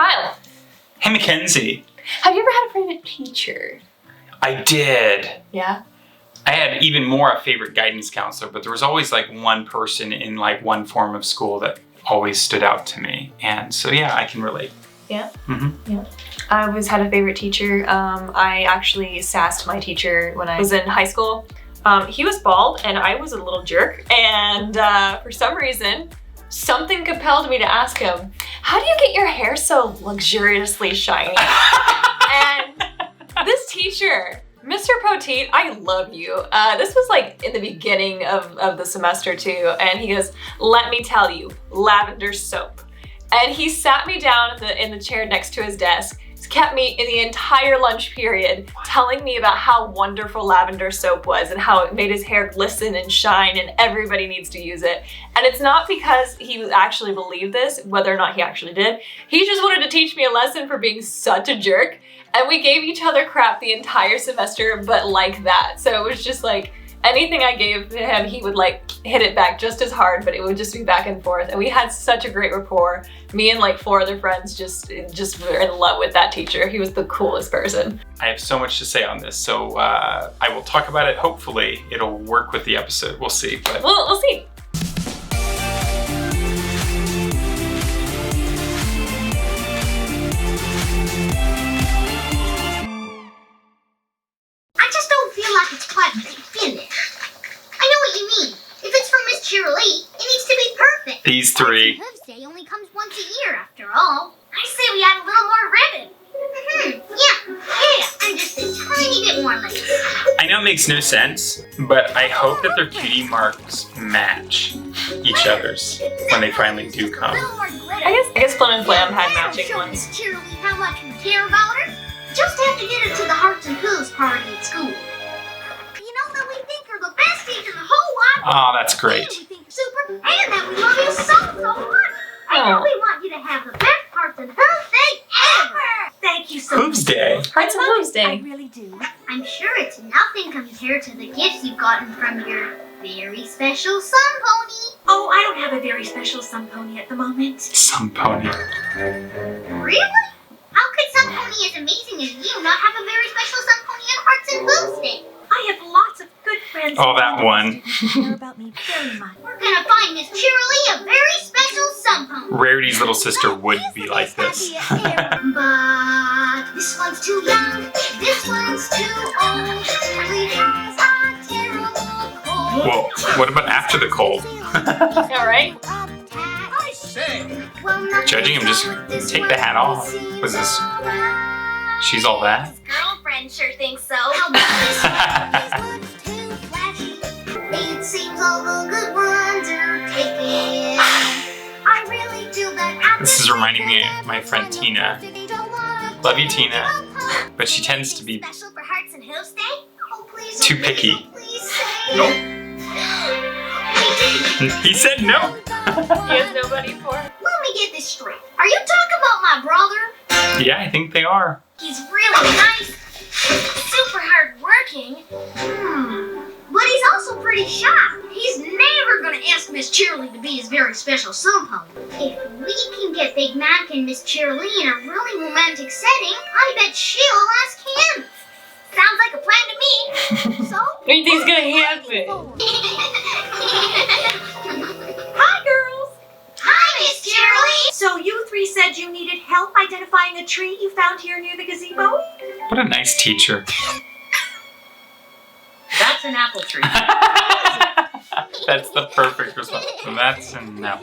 Kyle. Hey, Mackenzie. Have you ever had a favorite teacher? I did. Yeah? I had even more a favorite guidance counselor, but there was always like one person in like one form of school that always stood out to me. And so, yeah, I can relate. Yeah? Mm-hmm. Yeah. I always had a favorite teacher. I actually sassed my teacher when I was in high school. He was bald and I was a little jerk. And for some reason, something compelled me to ask him, how do you get your hair so luxuriously shiny? And this teacher, Mr. Poteet, I love you. This was like in the beginning of the semester too. And he goes, let me tell you, lavender soap. And he sat me down in the chair next to his desk. He's kept me in the entire lunch period telling me about how wonderful lavender soap was and how it made his hair glisten and shine and everybody needs to use it. And it's not because he actually believed this, whether or not he actually did. He just wanted to teach me a lesson for being such a jerk. And we gave each other crap the entire semester, but like that. So it was just like, anything I gave to him, he would like hit it back just as hard, but it would just be back and forth. And we had such a great rapport. Me and like 4 other friends just were in love with that teacher. He was the coolest person. I have so much to say on this, so I will talk about it. Hopefully it'll work with the episode. We'll see. But We'll see. these 3. Hooves Day only comes once a year after all. I say we add a little more ribbon. Yeah, and just a tiny bit more lace. I know it makes no sense, but I hope that their cutie marks match each other's when they finally do come. I guess Flim and Flam had matching ones. Cheerily, how much we care about her? Just have to get her to the Hearts and Hooves party at school. You know that we think you're the best teacher in the whole wide world. Oh, that's great. And we think you're super, and that we love you so much. And we want you to have the best Hearts and Hooves Day ever. Thank you so much. Hooves Day. Hearts and Hooves Day. I really do. I'm sure it's nothing compared to the gifts you've gotten from your very special sun pony. Oh, I don't have a very special sun pony at the moment. Sun pony. Really? How could Sun Pony as amazing as you not have a very special Sun Pony on Hearts and Hooves Day? I have lots of good friends. Oh, that one. Who care about me very much. We're gonna find Miss Cheerilee a very special Sun Pony. Rarity's little sister would be like this. But this one's too young, this one's too old. Cheerilee has a terrible cold. Well, what about after the cold? All right. I say. Judging him, just take the hat off. Was this? She's all that? Girlfriend sure thinks so. It seems all the good ones are taken. I really feel that. This is reminding me of my friend Tina. Love you, Tina. But she tends to be Special for Hearts and Hooves Day? Oh, please, too oh, please, picky. oh, please say. He said no. He has nobody for it. Let me get this straight. Are you talking about my brother? Yeah, I think they are. He's really nice, super hardworking, but he's also pretty shy. He's never gonna ask Miss Cheerilee to be his very special sun pony. If we can get Big Mac and Miss Cheerilee in a really romantic setting, I bet she'll ask him. Sounds like a plan to me. So, What do you think's gonna happen? Hi, girls. Hi, Miss Cheerilee. So you 3 said you needed help identifying a tree you found here near the gazebo? What a nice teacher. That's an apple tree. That's the perfect response. That's a no.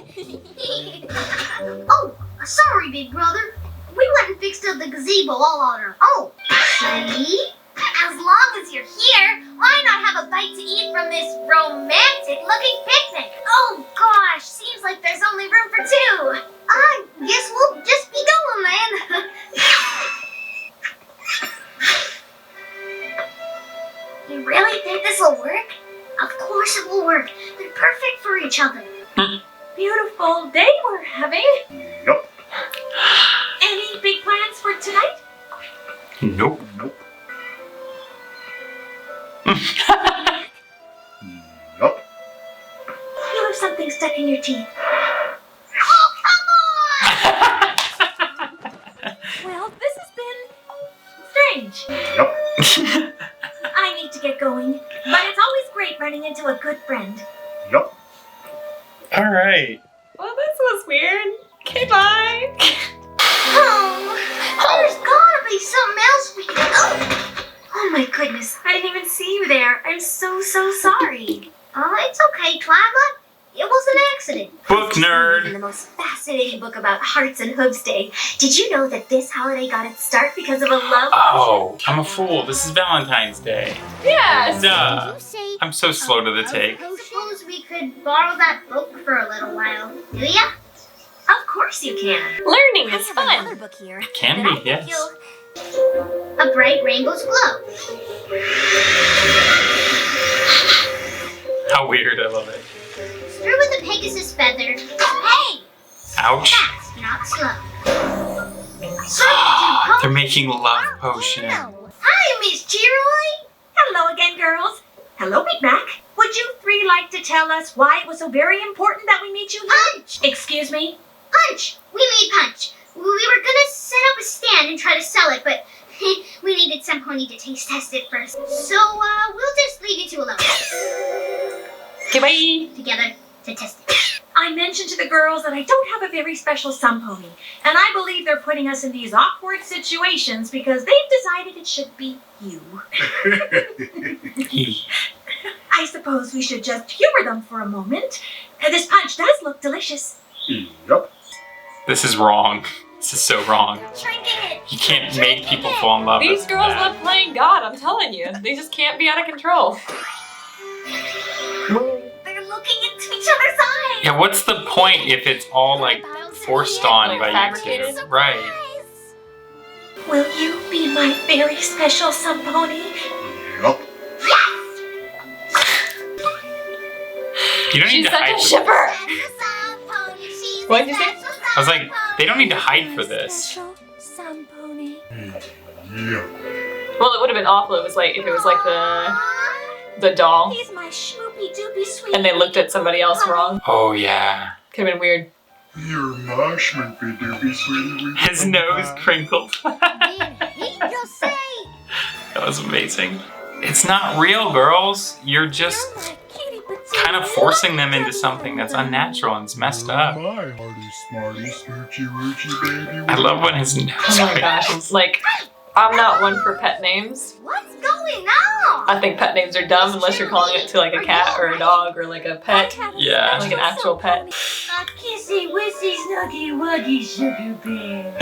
Oh, sorry, big brother. We went and fixed up the gazebo all on our own. See? As long as you're here, why not have a bite to eat from this romantic-looking picnic? Oh gosh, seems like there's only room for 2. I guess we'll just be going, man. You really think this'll work? Of course it will work. They're perfect for each other. Beautiful day we're having. Nope. Any big plans for tonight? Nope. Nope. You have something stuck in your teeth. Oh, come on! I need to get going, but it's always great running into a good friend. Yup. All right. Well, this was weird. Okay, bye. Oh, there's gotta be something else we can. Oh my goodness, I didn't even see you there. I'm so sorry. Oh, it's okay, Twilight. It was an accident. Book nerd. In the most fascinating book about hearts and hooves day. Did you know that this holiday got its start because of a love Oh, potion? I'm a fool. This is Valentine's Day. Yes. Duh. You say I'm so slow to the take. I suppose we could borrow that book for a little while. Do ya? Of course you can. Learning is I have another fun. book here. Can that I be, think yes. you'll- A bright rainbow's glow. How weird. I love it. Strew with a Pegasus feather. Hey! Ouch. Fast, not slow. They're making love potion. Hi, Miss Cheerily. Hello again, girls. Hello, Big Mac. Would you three like to tell us why it was so very important that we meet you here? Punch! Excuse me? Punch! We made Punch. We were gonna set up a stand and try to sell it, but we needed some pony to taste test it first. So, we'll just leave you two alone. Okay, bye. Together to test it. I mentioned to the girls that I don't have a very special sun pony, and I believe they're putting us in these awkward situations because they've decided it should be you. I suppose we should just humor them for a moment. This punch does look delicious. Yup. This is wrong. This is so wrong. Drinking it. You can't make people fall in love These with girls that. love playing God, I'm telling you. They just can't be out of control. They're looking into each other's eyes. Yeah, what's the point if it's all like forced on Like by you fabricated? two? Right. Will you be my very special sun pony? Yup. You don't need She's to such hide a for shipper. this. What'd you say? I was like, they don't need to hide for this. Sun pony. Yeah. Well, it would have been awful if it was like the doll He's my schmoopy doopy sweet. and they looked at somebody else wrong. Oh yeah. Could have been weird. You're my schmoopy doopy sweetie. His nose crinkled. He just say. That was amazing. It's not real, girls. You're just kind of forcing them into something that's unnatural and it's messed up. My hearty smarty smoochy woochy baby. I love when his nose Oh my gosh. crinkles. Like, I'm not one for pet names. What's going on? I think pet names are dumb unless you're calling it to like a cat or a dog or like a pet. Yeah. Like an actual pet. A kissy wissy snuggy wuggy sugar bear.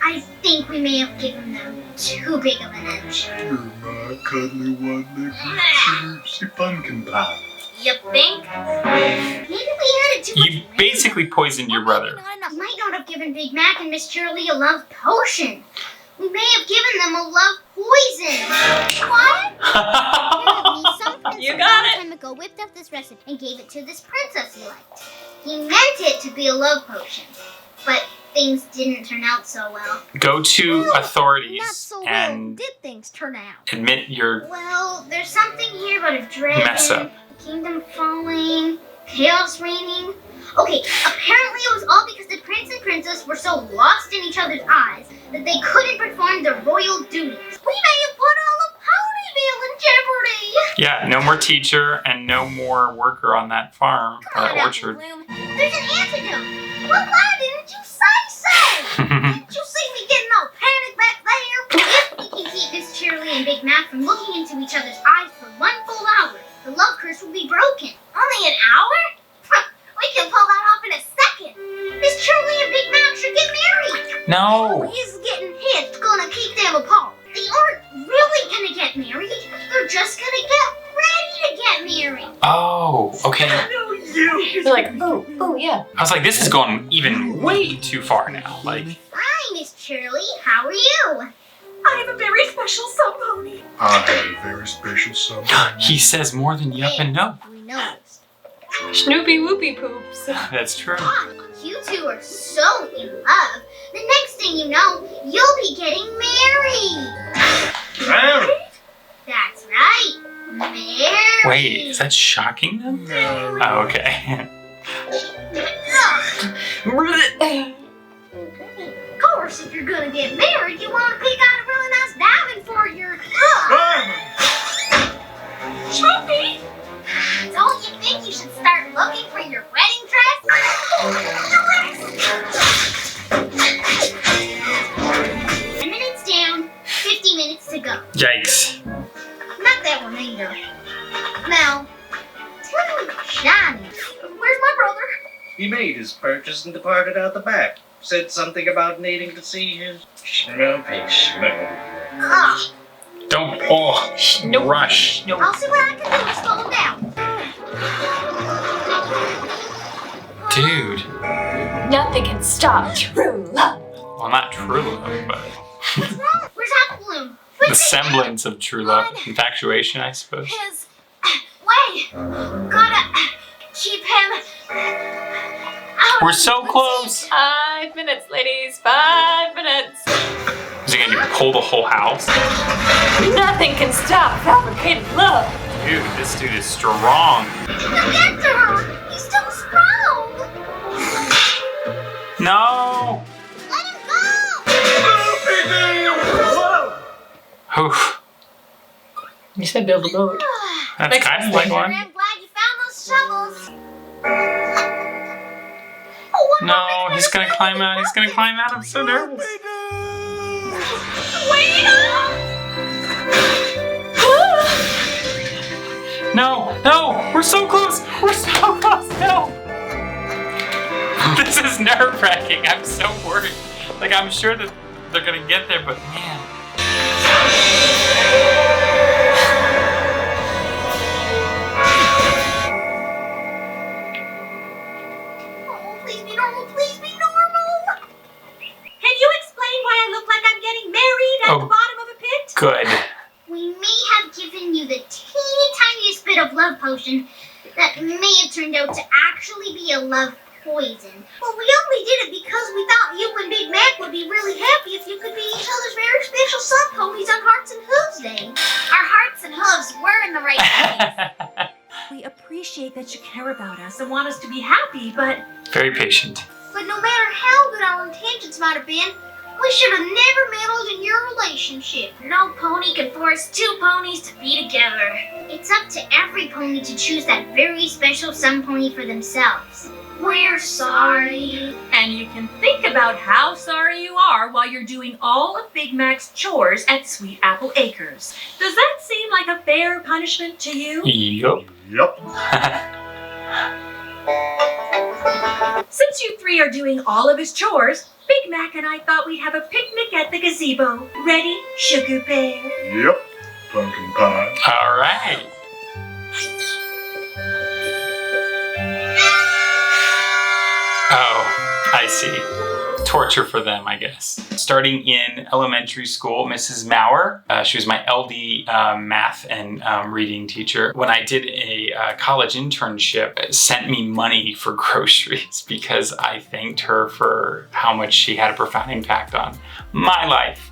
I think we may have given them too big of an edge. You're my cuddly one that oopsie pumpkin pie. You think? Maybe we added too much. You basically poisoned your brother. We might not have given Big Mac and Miss Shirley a love potion. We may have given them a love poison. What? Apparently, some prince You a got long it. time ago whipped up this recipe and gave it to this princess he liked. He meant it to be a love potion, but things didn't turn out so well. Go to Not authorities so well and did things turn out. admit your Well, there's something here about a dragon, mess up. kingdom falling, chaos reigning. Okay, apparently it was all because the prince and princess were so lost in each other's eyes that they couldn't perform their royal duties. We may have put all of Ponyville in jeopardy. Yeah, no more teacher and no more worker on that farm or Come on, that orchard. Apple Bloom. There's an antidote. Well, why didn't you say so? Didn't you see me getting all panicked back there? If we can keep Miss Cheerily and Big Mac from looking into each other's eyes for 1 full hour, the love curse will be broken. Only an hour? We can pull that off in a second. Miss Cheerily and Big Mac should get married. No. Is getting hit's gonna keep them apart. They aren't really gonna get married. They're just gonna get ready to get married. Oh, okay. No, you. They're like, oh yeah. I was like, this is going even way too far now. Like, Hi, Miss Cheerily. How are you? I have a very special sun pony. I have a very special something. he says more than you up and know. We noticed. Snoopy whoopy poops. That's true. Ah, you two are so in love. The next thing you know, you'll be getting married. That's right. Married. Wait, is that shocking them? No. Oh, okay. Of course, if you're gonna get married, you want to pick out a really nice looking for your... Choppy! Don't you think you should start looking for your wedding dress? 10 minutes down, 50 minutes to go. Yikes. Not that one either. Now, tell me, Johnny, where's my brother? He made his purchase and departed out the back. Said something about needing to see his schmoopy schmoo. Ah, Don't, rush. I'll see what I can do to slow him down. Dude. Nothing can stop true love. Well, not true love, but What's wrong? Where's Apple Bloom? the semblance of true love. Infatuation, I suppose. His way. Gotta keep him out. We're so close. 5 minutes, ladies. 5 minutes. Is he gonna pull the whole house? Nothing can stop fabricated love. Dude, this dude is strong. He'll get to her. He's still strong. No. Let him go. Oof. You said build a boat. That's Thanks, kind of like Sure, one. I'm glad you found those shovels. No, he's gonna climb out. He's gonna climb out. I'm so nervous. Wait up. No, no, we're so close. We're so close. No. This is nerve-wracking. I'm so worried. Like, I'm sure that they're gonna get there, but man. Oh, please be normal. Please be normal. Can you explain why I look like I'm getting married at Oh. the bottom of a pit? Good. We may have given you the teeny tiniest bit of love potion that may have turned out to actually be a love poison. But we only did it because we thought you and Big Mac would be really happy if you could be each other's very special sun ponies on Hearts and Hooves Day. Our hearts and hooves were in the right place. We appreciate that you care about us and want us to be happy, but Very patient. But no matter how good our intentions might have been, we should have never meddled in your relationship. No pony can force two ponies to be together. It's up to every pony to choose that very special sun pony for themselves. We're sorry. and you can think about how sorry you are while you're doing all of Big Mac's chores at Sweet Apple Acres. Does that seem like a fair punishment to you? Yup. Yup. Since you three are doing all of his chores, Big Mac and I thought we'd have a picnic at the gazebo. Ready, Sugar Bear? Yep. Pumpkin pie. All right. Oh, I see. Torture for them, I guess. Starting in elementary school, Mrs. Maurer, she was my LD math and reading teacher. When I did a college internship, sent me money for groceries because I thanked her for how much she had a profound impact on my life.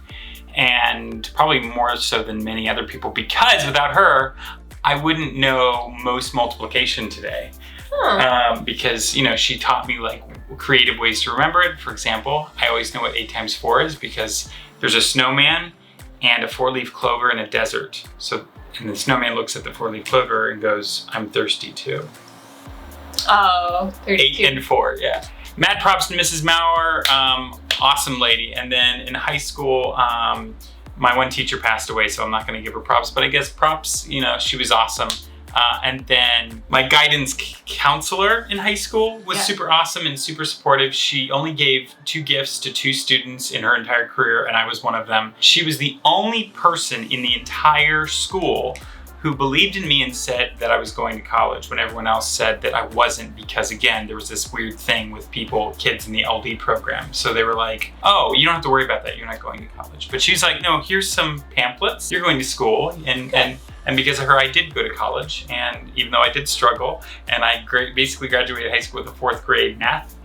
And probably more so than many other people, because without her, I wouldn't know most multiplication today. Because, you know, she taught me like creative ways to remember it. For example, I always know what 8 times 4 is because there's a snowman and a 4-leaf clover in a desert. So, and the snowman looks at the 4-leaf clover and goes, I'm thirsty too. Oh, 8 and 4, yeah. Mad props to Mrs. Maurer, awesome lady. And then in high school, my one teacher passed away, so I'm not gonna give her props, but I guess props, you know, she was awesome. And then my guidance counselor in high school was super awesome and super supportive. She only gave 2 gifts to 2 students in her entire career, and I was one of them. She was the only person in the entire school who believed in me and said that I was going to college when everyone else said that I wasn't, because again, there was this weird thing with kids in the LD program. So they were like, oh, you don't have to worry about that. You're not going to college. But she's like, no, here's some pamphlets. You're going to school. And because of her, I did go to college. And even though I did struggle, and I basically graduated high school with a 4th grade math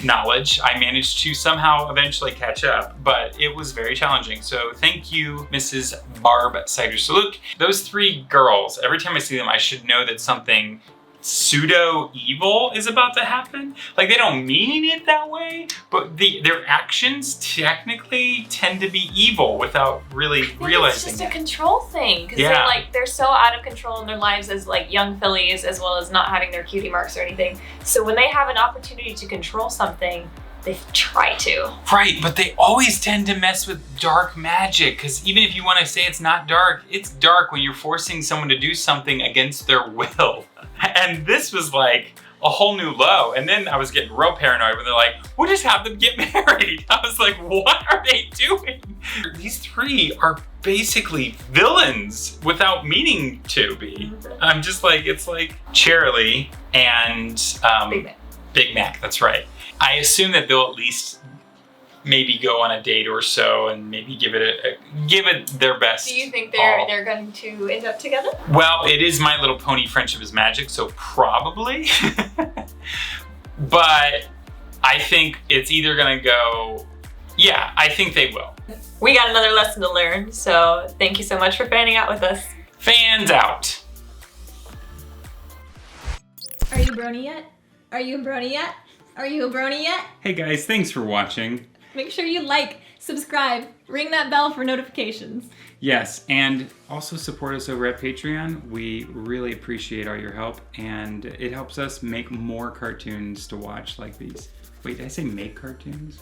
knowledge, I managed to somehow eventually catch up, but it was very challenging. So thank you, Mrs. Barb Sider-Saluk. Those 3 girls, every time I see them, I should know that something pseudo evil is about to happen. Like they don't mean it that way, but their actions technically tend to be evil without really realizing it's just a control thing, because Yeah. they're so out of control in their lives as like young fillies, as well as not having their cutie marks or anything. So when they have an opportunity to control something, they try to. Right, but they always tend to mess with dark magic, because even if you want to say it's not dark, it's dark when you're forcing someone to do something against their will. And this was like a whole new low. And then I was getting real paranoid when they're like, we'll just have them get married. I was like, what are they doing? These three are basically villains without meaning to be. I'm just like, it's like Cheerilee and Big Mac, that's right. I assume that they'll at least maybe go on a date or so and maybe give it their best. Do you think they're going to end up together? Well, it is My Little Pony Friendship is Magic, so probably. But I think it's either gonna go, yeah, I think they will. We got another lesson to learn, so thank you so much for fanning out with us. Fans out. Are you a brony yet? Are you a brony yet? Are you a brony yet? Hey guys, thanks for watching. Make sure you like, subscribe, ring that bell for notifications. Yes, and also support us over at Patreon. We really appreciate all your help, and it helps us make more cartoons to watch like these. Wait, did I say make cartoons?